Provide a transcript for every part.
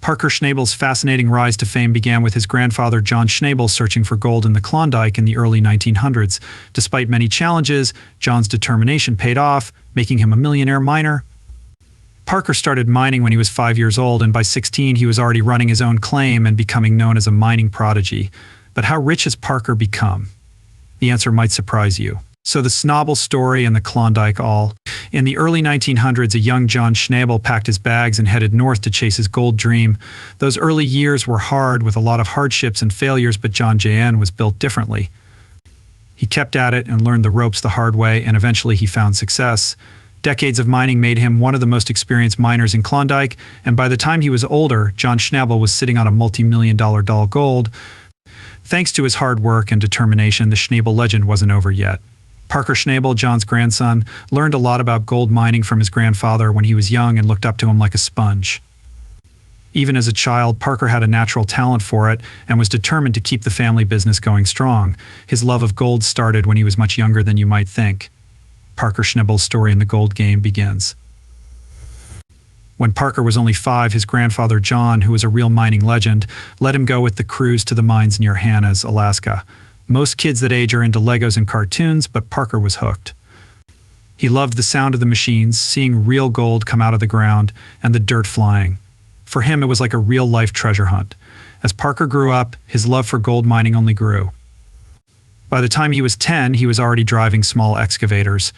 Parker Schnabel's fascinating rise to fame began with his grandfather John Schnabel searching for gold in the Klondike in the early 1900s. Despite many challenges, John's determination paid off, making him a millionaire miner. Parker started mining when he was 5 years old, and by 16 he was already running his own claim and becoming known as a mining prodigy. But how rich has Parker become? The answer might surprise you. So the Schnabel story and the Klondike all. In the early 1900s, a young John Schnabel packed his bags and headed north to chase his gold dream. Those early years were hard, with a lot of hardships and failures, but John JN was built differently. He kept at it and learned the ropes the hard way, and eventually he found success. Decades of mining made him one of the most experienced miners in Klondike, and by the time he was older, John Schnabel was sitting on a multi-million-dollar gold. Thanks to his hard work and determination, the Schnabel legend wasn't over yet. Parker Schnabel, John's grandson, learned a lot about gold mining from his grandfather when he was young and looked up to him like a sponge. Even as a child, Parker had a natural talent for it and was determined to keep the family business going strong. His love of gold started when he was much younger than you might think. Parker Schnabel's story in the gold game begins. When Parker was only 5, his grandfather John, who was a real mining legend, let him go with the crews to the mines near Hannah's, Alaska. Most kids that age are into Legos and cartoons, but Parker was hooked. He loved the sound of the machines, seeing real gold come out of the ground, and the dirt flying. For him, it was like a real-life treasure hunt. As Parker grew up, his love for gold mining only grew. By the time he was 10, he was already driving small excavators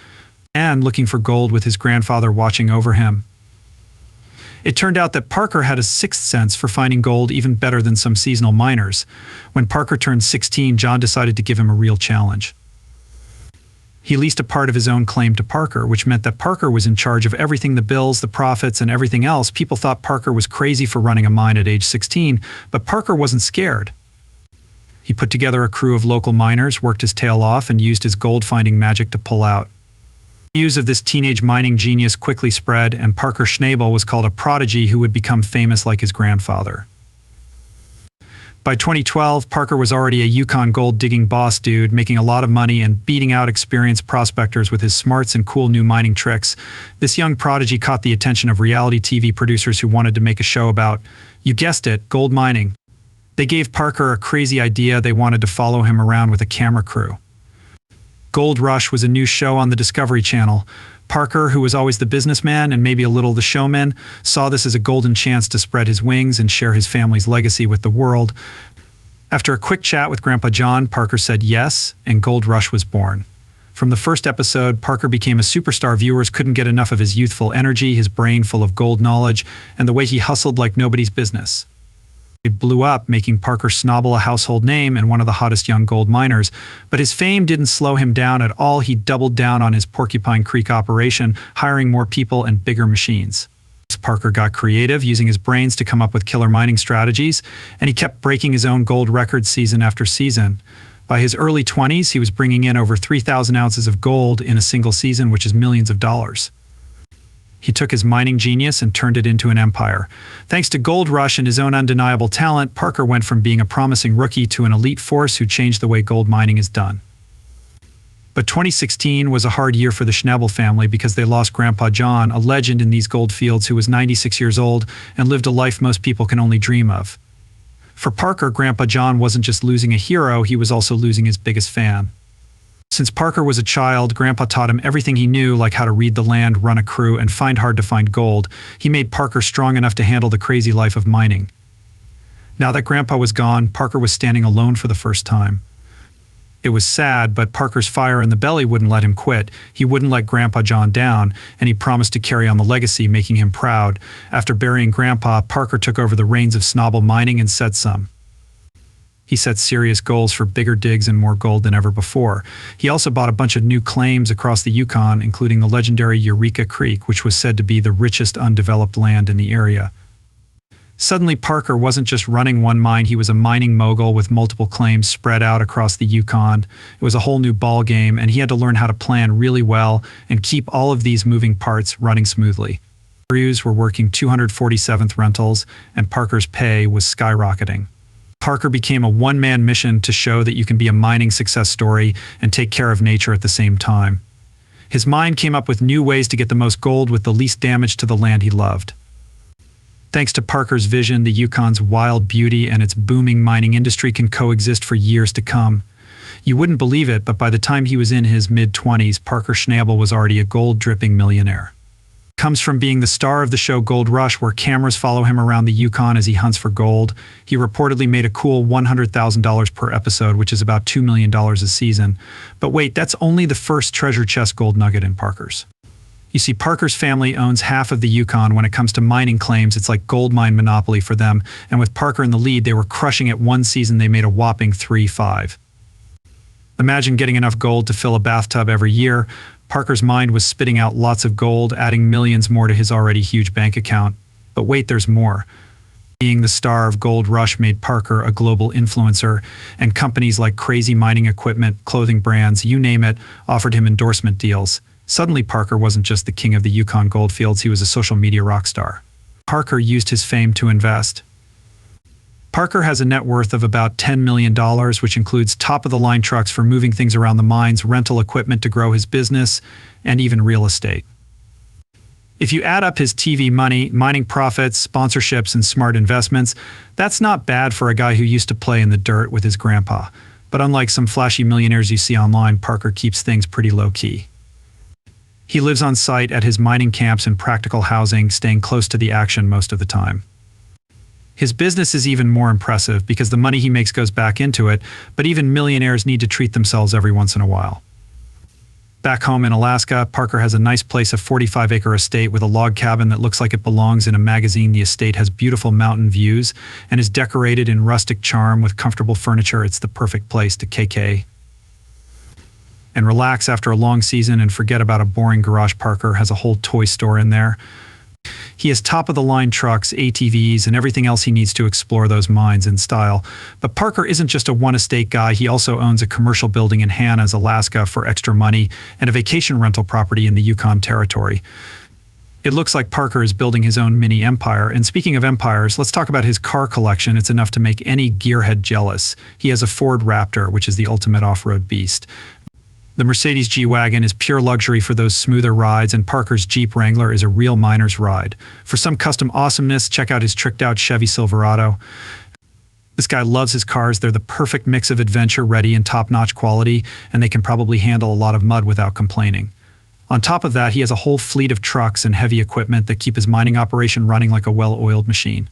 and looking for gold with his grandfather watching over him. It turned out that Parker had a sixth sense for finding gold even better than some seasonal miners. When Parker turned 16, John decided to give him a real challenge. He leased a part of his own claim to Parker, which meant that Parker was in charge of everything: the bills, the profits, and everything else. People thought Parker was crazy for running a mine at age 16, but Parker wasn't scared. He put together a crew of local miners, worked his tail off, and used his gold-finding magic to pull out. News of this teenage mining genius quickly spread, and Parker Schnabel was called a prodigy who would become famous like his grandfather. By 2012, Parker was already a Yukon gold-digging boss dude, making a lot of money and beating out experienced prospectors with his smarts and cool new mining tricks. This young prodigy caught the attention of reality TV producers who wanted to make a show about, you guessed it, gold mining. They gave Parker a crazy idea. They wanted to follow him around with a camera crew. Gold Rush was a new show on the Discovery Channel. Parker, who was always the businessman and maybe a little the showman, saw this as a golden chance to spread his wings and share his family's legacy with the world. After a quick chat with Grandpa John, Parker said yes, and Gold Rush was born. From the first episode, Parker became a superstar. Viewers couldn't get enough of his youthful energy, his brain full of gold knowledge, and the way he hustled like nobody's business. It blew up, making Parker Schnabel a household name and one of the hottest young gold miners. But his fame didn't slow him down at all. He doubled down on his Porcupine Creek operation, hiring more people and bigger machines. Parker got creative, using his brains to come up with killer mining strategies, and he kept breaking his own gold records season after season. By his early 20s, he was bringing in over 3,000 ounces of gold in a single season, which is millions of dollars. He took his mining genius and turned it into an empire. Thanks to Gold Rush and his own undeniable talent, Parker went from being a promising rookie to an elite force who changed the way gold mining is done. But 2016 was a hard year for the Schnabel family because they lost Grandpa John, a legend in these gold fields who was 96 years old and lived a life most people can only dream of. For Parker, Grandpa John wasn't just losing a hero, he was also losing his biggest fan. Since Parker was a child, Grandpa taught him everything he knew, like how to read the land, run a crew, and find hard-to-find gold. He made Parker strong enough to handle the crazy life of mining. Now that Grandpa was gone, Parker was standing alone for the first time. It was sad, but Parker's fire in the belly wouldn't let him quit. He wouldn't let Grandpa John down, and he promised to carry on the legacy, making him proud. After burying Grandpa, Parker took over the reins of Schnabel mining and set some. He set serious goals for bigger digs and more gold than ever before. He also bought a bunch of new claims across the Yukon, including the legendary Eureka Creek, which was said to be the richest undeveloped land in the area. Suddenly, Parker wasn't just running one mine, he was a mining mogul with multiple claims spread out across the Yukon. It was a whole new ball game, and he had to learn how to plan really well and keep all of these moving parts running smoothly. Crews were working 247th rentals, and Parker's pay was skyrocketing. Parker became a one-man mission to show that you can be a mining success story and take care of nature at the same time. His mind came up with new ways to get the most gold with the least damage to the land he loved. Thanks to Parker's vision, the Yukon's wild beauty and its booming mining industry can coexist for years to come. You wouldn't believe it, but by the time he was in his mid-20s, Parker Schnabel was already a gold-dripping millionaire. Comes from being the star of the show Gold Rush, where cameras follow him around the Yukon as he hunts for gold. He reportedly made a cool $100,000 per episode, which is about $2 million a season. But wait, that's only the first treasure chest gold nugget in Parker's. You see, Parker's family owns half of the Yukon. When it comes to mining claims, it's like gold mine monopoly for them, and with Parker in the lead, they were crushing it. One season they made a whopping 3-5. Imagine getting enough gold to fill a bathtub every year. Parker's mind was spitting out lots of gold, adding millions more to his already huge bank account. But wait, there's more. Being the star of Gold Rush made Parker a global influencer, and companies like Crazy Mining Equipment, clothing brands, you name it, offered him endorsement deals. Suddenly, Parker wasn't just the king of the Yukon goldfields, he was a social media rock star. Parker used his fame to invest. Parker has a net worth of about $10 million, which includes top-of-the-line trucks for moving things around the mines, rental equipment to grow his business, and even real estate. If you add up his TV money, mining profits, sponsorships, and smart investments, that's not bad for a guy who used to play in the dirt with his grandpa. But unlike some flashy millionaires you see online, Parker keeps things pretty low-key. He lives on site at his mining camps in practical housing, staying close to the action most of the time. His business is even more impressive because the money he makes goes back into it, but even millionaires need to treat themselves every once in a while. Back home in Alaska, Parker has a nice place, a 45-acre estate with a log cabin that looks like it belongs in a magazine. The estate has beautiful mountain views and is decorated in rustic charm with comfortable furniture. It's the perfect place to KK and relax after a long season and forget about a boring garage. Parker has a whole toy store in there. He has top-of-the-line trucks, ATVs, and everything else he needs to explore those mines in style. But Parker isn't just a one-estate guy. He also owns a commercial building in Hannah's, Alaska for extra money, and a vacation rental property in the Yukon Territory. It looks like Parker is building his own mini empire. And speaking of empires, let's talk about his car collection. It's enough to make any gearhead jealous. He has a Ford Raptor, which is the ultimate off-road beast. The Mercedes G-Wagon is pure luxury for those smoother rides, and Parker's Jeep Wrangler is a real miner's ride. For some custom awesomeness, check out his tricked-out Chevy Silverado. This guy loves his cars. They're the perfect mix of adventure-ready and top-notch quality, and they can probably handle a lot of mud without complaining. On top of that, he has a whole fleet of trucks and heavy equipment that keep his mining operation running like a well-oiled machine.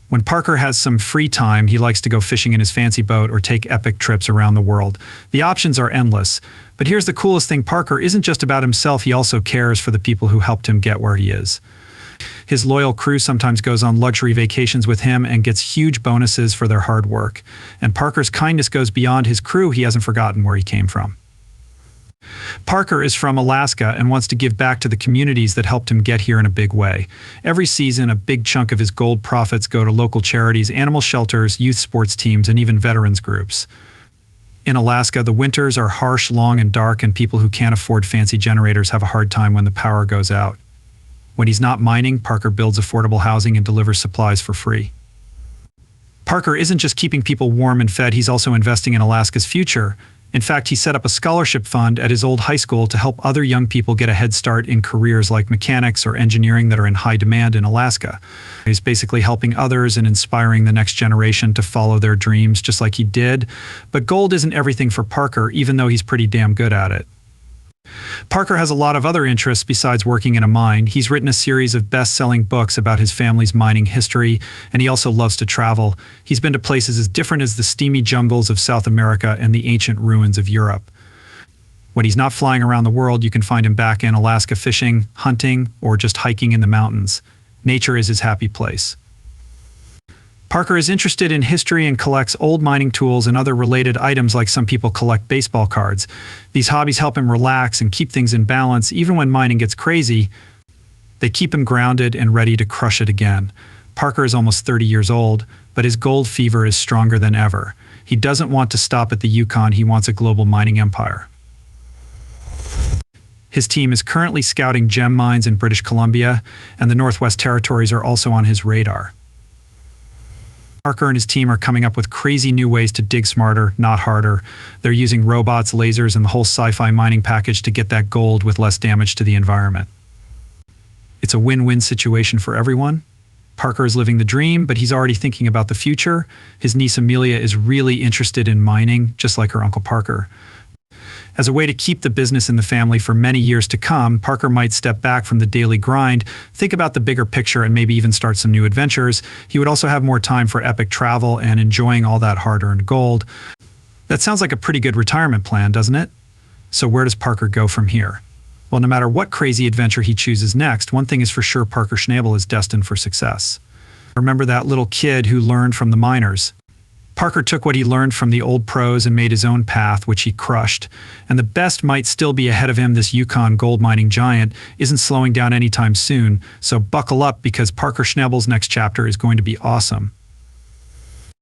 When Parker has some free time, he likes to go fishing in his fancy boat or take epic trips around the world. The options are endless. But here's the coolest thing: Parker isn't just about himself, he also cares for the people who helped him get where he is. His loyal crew sometimes goes on luxury vacations with him and gets huge bonuses for their hard work. And Parker's kindness goes beyond his crew. He hasn't forgotten where he came from. Parker is from Alaska and wants to give back to the communities that helped him get here in a big way. Every season, a big chunk of his gold profits go to local charities, animal shelters, youth sports teams, and even veterans groups. In Alaska, the winters are harsh, long, and dark, and people who can't afford fancy generators have a hard time when the power goes out. When he's not mining, Parker builds affordable housing and delivers supplies for free. Parker isn't just keeping people warm and fed, he's also investing in Alaska's future. In fact, he set up a scholarship fund at his old high school to help other young people get a head start in careers like mechanics or engineering that are in high demand in Alaska. He's basically helping others and inspiring the next generation to follow their dreams just like he did. But gold isn't everything for Parker, even though he's pretty damn good at it. Parker has a lot of other interests besides working in a mine. He's written a series of best-selling books about his family's mining history, and he also loves to travel. He's been to places as different as the steamy jungles of South America and the ancient ruins of Europe. When he's not flying around the world, you can find him back in Alaska fishing, hunting, or just hiking in the mountains. Nature is his happy place. Parker is interested in history and collects old mining tools and other related items like some people collect baseball cards. These hobbies help him relax and keep things in balance. Even when mining gets crazy, they keep him grounded and ready to crush it again. Parker is almost 30 years old, but his gold fever is stronger than ever. He doesn't want to stop at the Yukon, he wants a global mining empire. His team is currently scouting gem mines in British Columbia, and the Northwest Territories are also on his radar. Parker and his team are coming up with crazy new ways to dig smarter, not harder. They're using robots, lasers, and the whole sci-fi mining package to get that gold with less damage to the environment. It's a win-win situation for everyone, Parker is living the dream, but he's already thinking about the future. His niece Amelia is really interested in mining, just like her Uncle Parker. As a way to keep the business in the family for many years to come, Parker might step back from the daily grind, think about the bigger picture, and maybe even start some new adventures. He would also have more time for epic travel and enjoying all that hard-earned gold. That sounds like a pretty good retirement plan, doesn't it? So where does Parker go from here? Well, no matter what crazy adventure he chooses next, one thing is for sure: Parker Schnabel is destined for success. Remember that little kid who learned from the miners? Parker took what he learned from the old pros and made his own path, which he crushed. And the best might still be ahead of him. This Yukon gold mining giant isn't slowing down anytime soon, so buckle up, because Parker Schnabel's next chapter is going to be awesome.